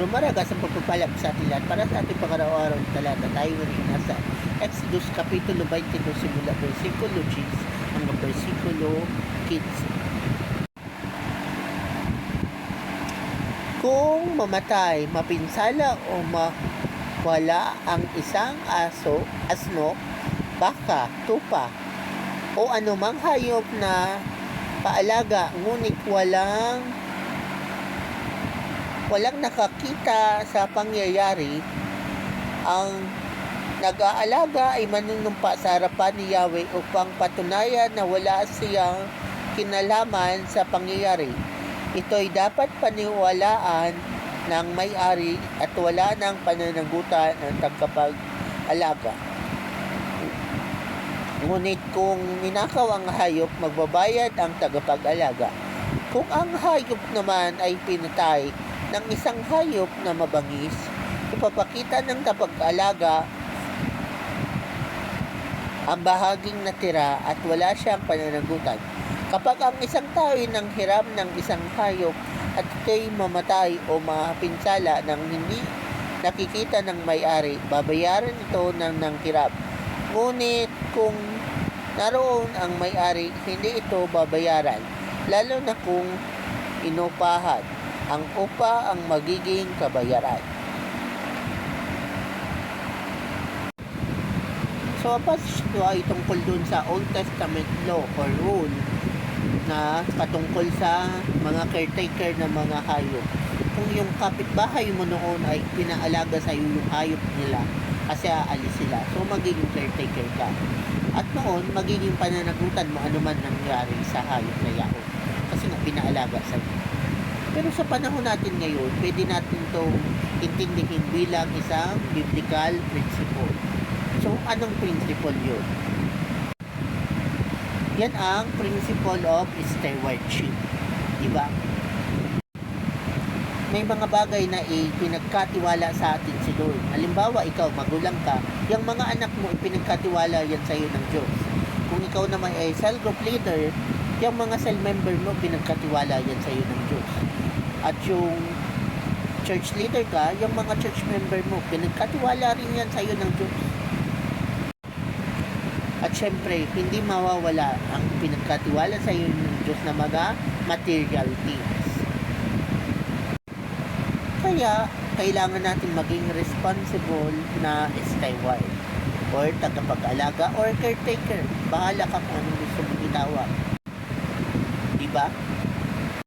Rumaraga sa pagpapalap sa ating lahat para sa ating pangaraw-araw talata. Tayo rin nasa Exodus Kapitulo 22 simula versikulo 10 hanggang versikulo 15. Kung mamatay, mapinsala o mawala ang isang asno, baka, tupa, o anumang hayop na paalaga, ngunit walang nakakita sa pangyayari, ang nag-aalaga ay manunumpa sa harapan ni Yahweh upang patunayan na wala siyang kinalaman sa pangyayari. Ito'y dapat paniwalaan ng may-ari at wala ng pananagutan ng tagapag-alaga. Ngunit kung ninakaw ang hayop, magbabayad ang tagapag-alaga. Kung ang hayop naman ay pinatay ng isang hayop na mabangis, ipapakita ng tagapag-alaga ang bahaging natira at wala siyang pananagutan. Kapag ang isang tao ay nanghiram ng isang hayop at ito'y mamatay o mapinsala ng hindi nakikita ng may-ari, babayaran ito ng nanghiram. Ngunit kung naroon ang may-ari, hindi ito babayaran, lalo na kung inupahan. Ang upa ang magiging kabayaran. So, ito ay tungkol dun sa Old Testament law or rule na patungkol sa mga caretaker ng mga hayop. Kung yung kapitbahay mo noon ay pinaalaga sa iyo yung hayop nila kasi aalis sila, so magiging caretaker ka. At noon, magiging pananagutan mo anuman nangyari sa hayop na yaon kasi nga pinaalaga sa iyo. Pero sa panahon natin ngayon, pwede natin itong intindihin bilang isang biblical principle. So, anong principle yun? Yan ang principle of stewardship. Diba? May mga bagay na ipinagkatiwala sa atin si Lord. Halimbawa, ikaw, magulang ka, yung mga anak mo, ipinagkatiwala yan sa iyo ng Diyos. Kung ikaw naman ay cell group leader, yung mga cell member mo, pinagkatiwala yan sa iyo ng Diyos. At yung church leader ka, yung mga church member mo, pinagkatiwala rin yan sa iyo ng Diyos. At syempre, hindi mawawala ang pinagkatiwala sa iyo ng Diyos na mga material things. Kaya, kailangan natin maging responsible na steward or tagapag-alaga or caretaker. Bahala ka kung anong gusto mong itawag. Diba?